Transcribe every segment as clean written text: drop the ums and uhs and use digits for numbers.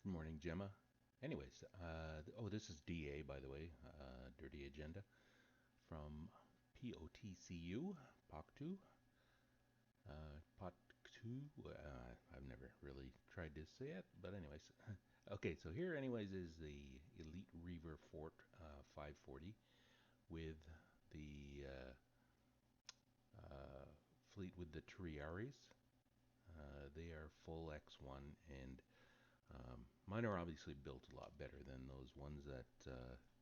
Good morning, Jemma. Anyways, oh, this is DA, by the way, Dirty Agenda from POTCU, POC2, POC2. I've never really tried to say it, but anyways. Okay, so here, anyways, is the Elite Reaver Fort 540 with the fleet with the Triaries. They are full X1 and mine are obviously built a lot better than those ones that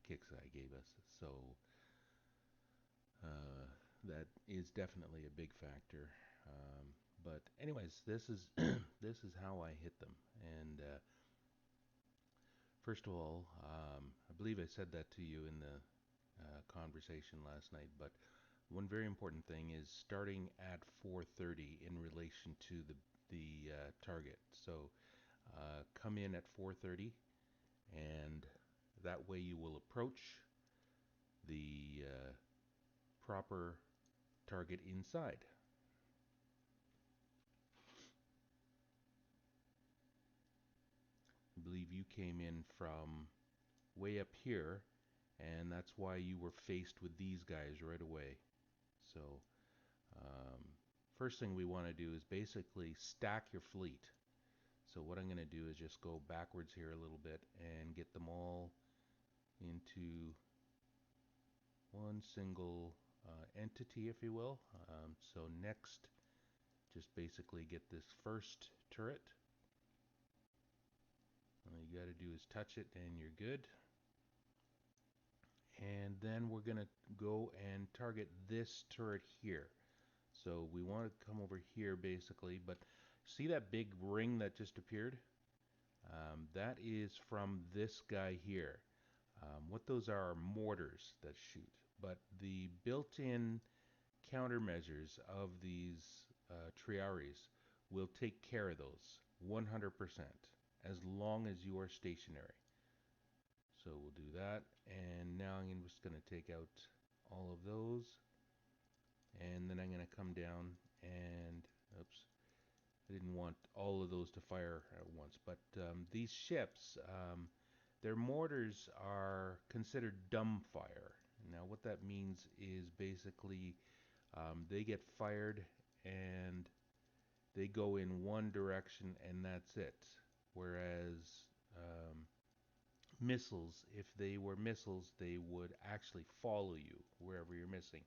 Kixeye gave us. So that is definitely a big factor. But anyways, this is this is how I hit them. And first of all, I believe I said that to you in the conversation last night. But one very important thing is starting at 4:30 in relation to the target. So come in at 4:30, and that way you will approach the proper target inside. I believe you came in from way up here, and that's why you were faced with these guys right away. So, um, first thing we want to do is basically stack your fleet. So what I'm going to do is just go backwards here a little bit and get them all into one single entity, if you will. So next, just basically get this first turret. All you got to do is touch it and you're good. And then we're going to go and target this turret here. So we want to come over here basically, but see that big ring that just appeared? That is from this guy here. What those are mortars that shoot, but the built-in countermeasures of these Triaries will take care of those 100% as long as you are stationary. So we'll do that, and now I'm just going to take out all of those, and then I'm going to come down and, oops, I didn't want all of those to fire at once, but these ships, their mortars are considered dumb fire. Now what that means is basically they get fired and they go in one direction and that's it. Whereas missiles, if they were missiles, they would actually follow you wherever you're missing.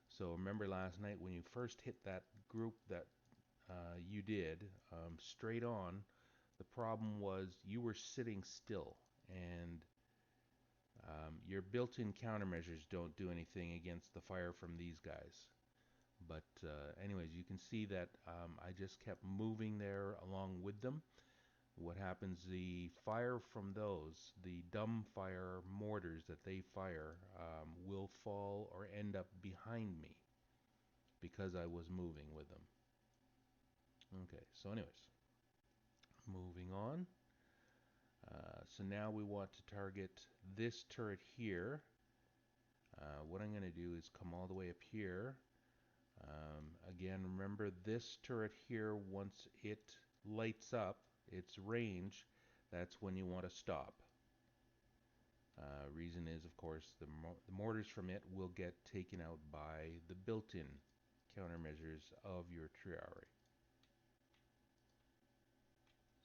So remember last night when you first hit that group that you did straight on, the problem was you were sitting still, and your built-in countermeasures don't do anything against the fire from these guys. But anyways, you can see that I just kept moving there along with them. What happens, the fire from those, the dumb fire mortars that they fire, will fall or end up behind me because I was moving with them. Okay, so anyways, moving on. So now we want to target this turret here. What I'm going to do is come all the way up here. Again, remember this turret here, once it lights up its range, that's when you want to stop. Reason is, of course, the mortars from it will get taken out by the built-in countermeasures of your Triarii.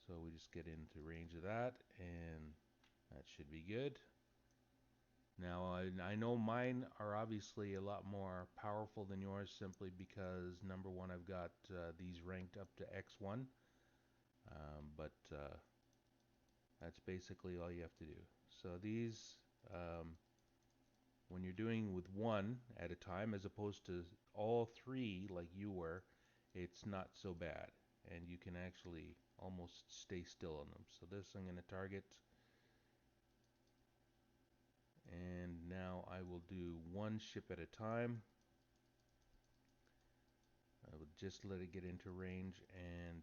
So we just get into range of that, and that should be good. Now, I know mine are obviously a lot more powerful than yours simply because, number one, I've got these ranked up to X1, but that's basically all you have to do. So these, when you're doing with one at a time as opposed to all three like you were, it's not so bad, and you can actually almost stay still on them. So this I'm going to target. And now I will do one ship at a time. I will just let it get into range and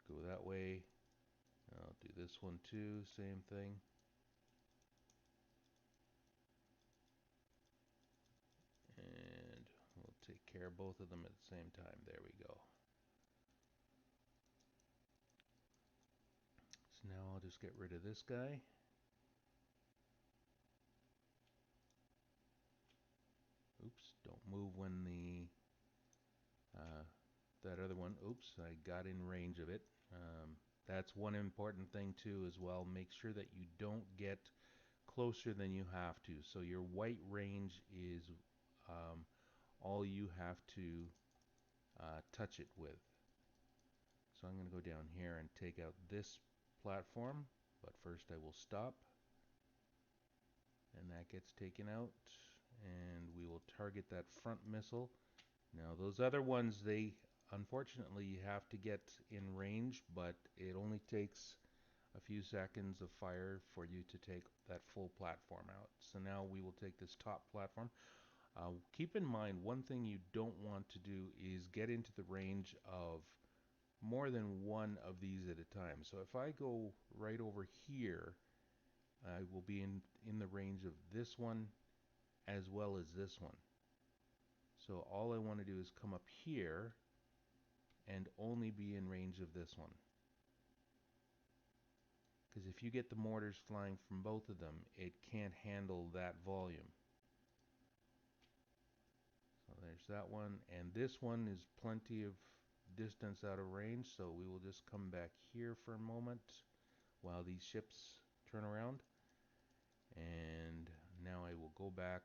go that way. I'll do this one too, same thing. And we'll take care of both of them at the same time. There we go. get rid of this guy. Oops, don't move when that other one, oops, I got in range of it. That's one important thing too as well. Make sure that you don't get closer than you have to. So your white range is um, all you have to touch it with. So I'm going to go down here and take out this platform, but first I will stop, and that gets taken out, and we will target that front missile. Now those other ones, they unfortunately you have to get in range, but it only takes a few seconds of fire for you to take that full platform out. So now we will take this top platform. Keep in mind, one thing you don't want to do is get into the range of more than one of these at a time. So if I go right over here, I will be in the range of this one as well as this one. So all I want to do is come up here and only be in range of this one. Because if you get the mortars flying from both of them, it can't handle that volume. So there's that one, and this one is plenty of distance out of range, so we will just come back here for a moment while these ships turn around. And now I will go back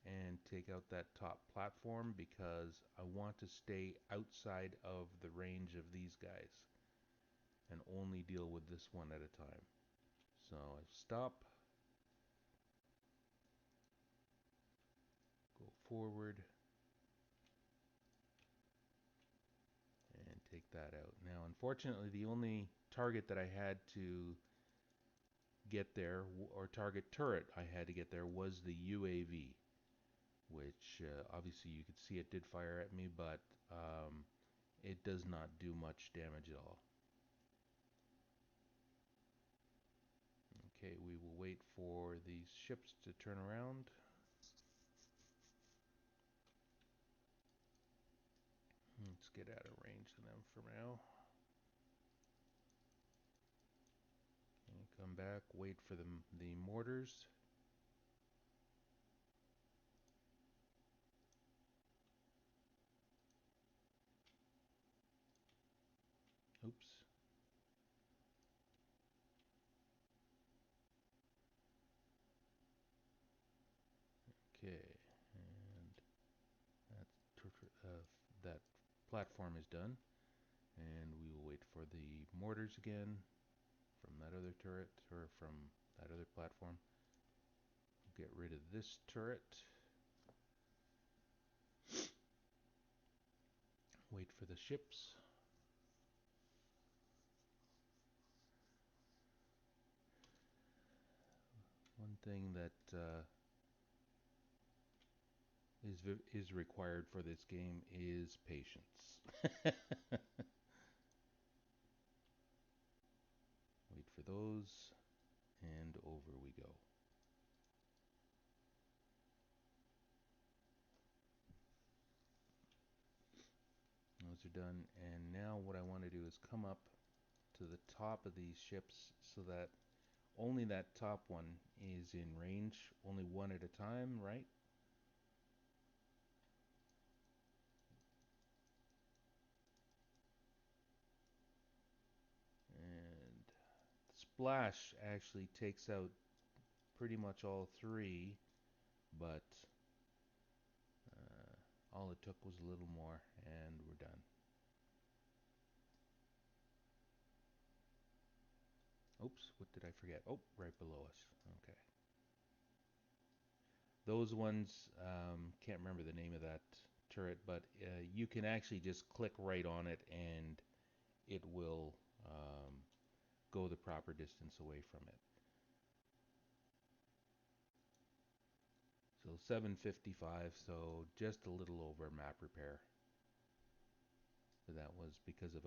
and take out that top platform because I want to stay outside of the range of these guys and only deal with this one at a time. So I stop, go forward, and take that out. Now unfortunately the only target that I had to get there, or target turret I had to get there, was the UAV, which obviously you could see it did fire at me, but it does not do much damage at all. Okay, we will wait for these ships to turn around. Let's get out of range of them for now. And come back, wait for the mortars. Oops. Okay, and that platform is done. And we will wait for the mortars again from that other turret, or from that other platform. Get rid of this turret. Wait for the ships. One thing that is required for this game is patience. Wait for those, and over we go. Those are done, and now what I want to do is come up to the top of these ships so that only that top one is in range, only one at a time, right? And Splash actually takes out pretty much all three, but all it took was a little more, and we're done. Oops, what did I forget? Oh, right below us. Okay. Those ones, can't remember the name of that turret, but you can actually just click right on it and it will go the proper distance away from it. So 755, so just a little over map repair. So that was because of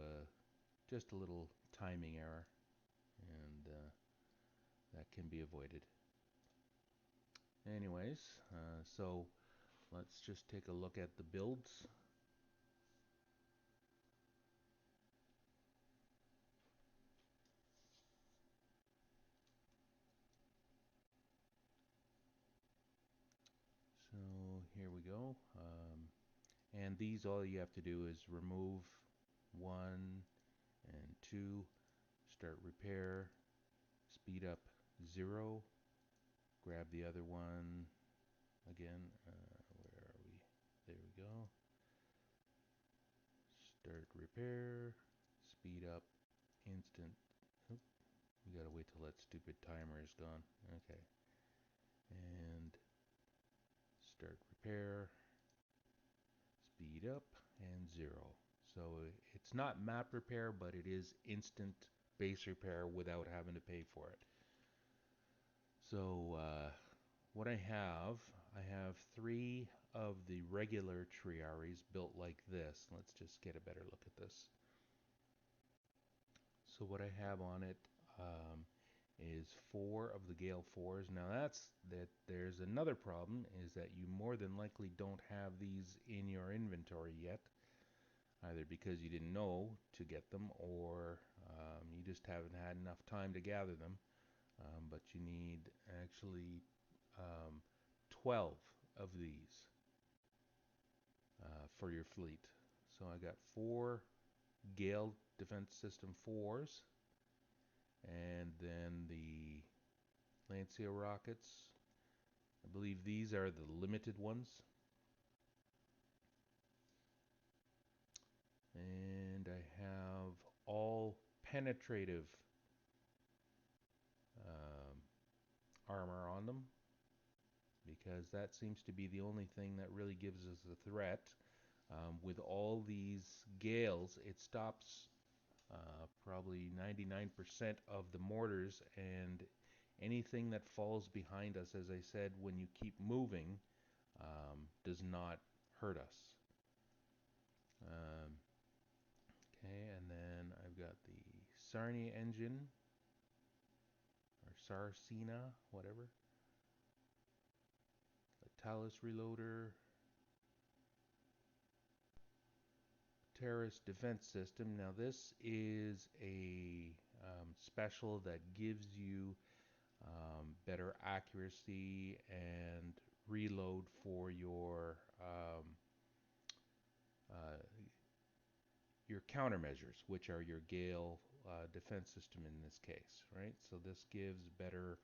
just a little timing error, and that can be avoided. Anyways, so let's just take a look at the builds. go. And these, all you have to do is remove 1 and 2, start repair, speed up 0, grab the other one again. Where are we? There we go. Start repair, speed up, instant. Oop, we gotta wait till that stupid timer is gone. Okay. And start repair, speed up, and 0. So it's not map repair, but it is instant base repair without having to pay for it. So what I have 3 of the regular Triaries built like this. Let's just get a better look at this. So what I have on it is 4 of the Gale 4s. Now there's another problem, is that you more than likely don't have these in your inventory yet, either because you didn't know to get them, or you just haven't had enough time to gather them. But you need actually 12 of these for your fleet. So I got 4 Gale Defense System 4s, and then the Lancia rockets. I believe these are the limited ones. And I have all penetrative armor on them, because that seems to be the only thing that really gives us a threat. With all these Gales, it stops probably 99% of the mortars, and anything that falls behind us, as I said, when you keep moving, does not hurt us. Okay, and then I've got the Sarnia engine, or Sarcina, whatever. The Talus reloader, terrorist defense system. Now this is a special that gives you better accuracy and reload for uh, your countermeasures, which are your Gale defense system in this case, right? So this gives better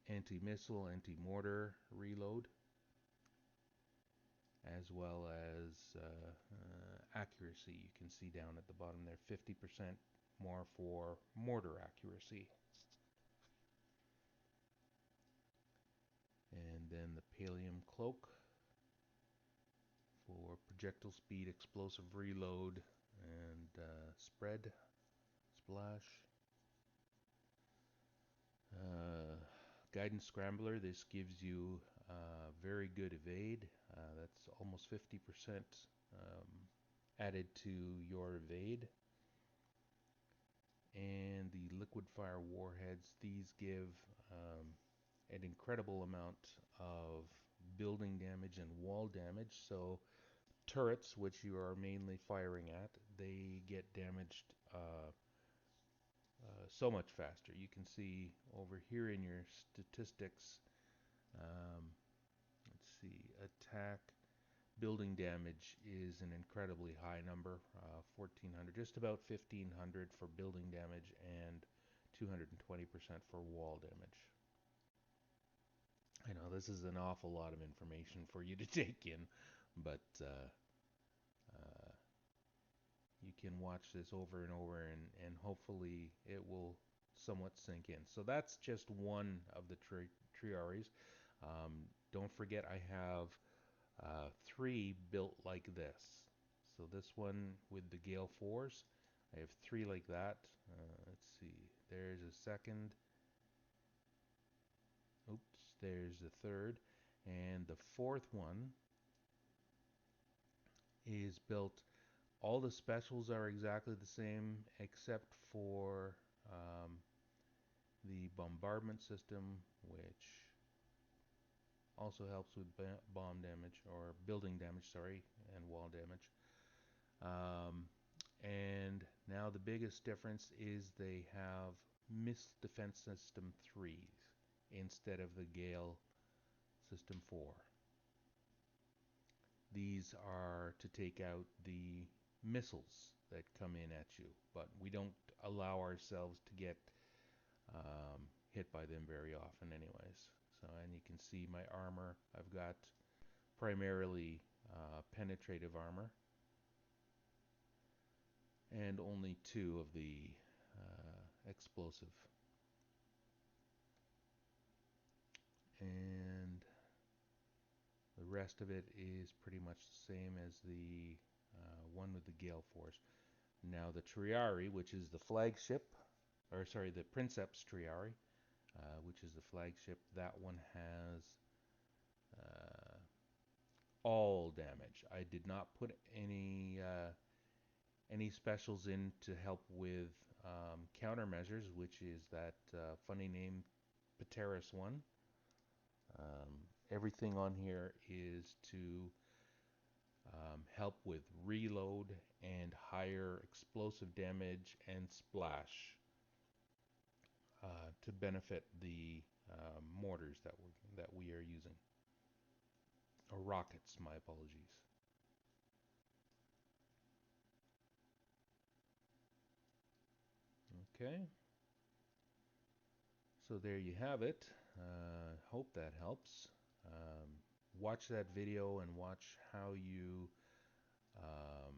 anti-missile, anti-mortar reload, as well as accuracy. You can see down at the bottom there, 50% more for mortar accuracy. And then the Pallium Cloak for projectile speed, explosive reload, and spread, splash. Guidance Scrambler, this gives you very good evade. That's almost 50% added to your evade. And the liquid fire warheads, these give an incredible amount of building damage and wall damage. So turrets, which you are mainly firing at, they get damaged so much faster. You can see over here in your statistics, let's see, attack building damage is an incredibly high number, 1400, just about 1500 for building damage, and 220% for wall damage. I know this is an awful lot of information for you to take in, but you can watch this over and over, and hopefully it will somewhat sink in. So that's just one of the Triaries. Don't forget, I have 3 built like this. So this one with the Gale 4s, I have 3 like that. Let's see, there's a second. Oops, there's the third. And the fourth one is built. All the specials are exactly the same, except for the bombardment system, which also helps with bomb damage, or building damage, sorry, and wall damage. And now the biggest difference is they have Missile Defense System 3s instead of the Gale System 4. These are to take out the missiles that come in at you, but we don't allow ourselves to get hit by them very often anyways. So, and you can see my armor. I've got primarily penetrative armor and only 2 of the explosive. And the rest of it is pretty much the same as the one with the Gale Force. Now the Triarii, which is the flagship, or sorry, the Princeps Triarii, which is the flagship, that one has all damage. I did not put any specials in to help with countermeasures, which is that funny name Pteris one. Everything on here is to help with reload and higher explosive damage and splash to benefit the mortars that we are using. Or rockets, my apologies. Okay, so there you have it. Hope that helps. Um, watch that video and watch how you um,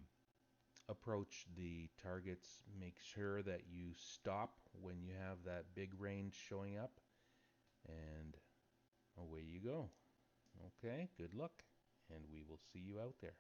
approach the targets. Make sure that you stop when you have that big range showing up, and away you go. Okay, good luck, and we will see you out there.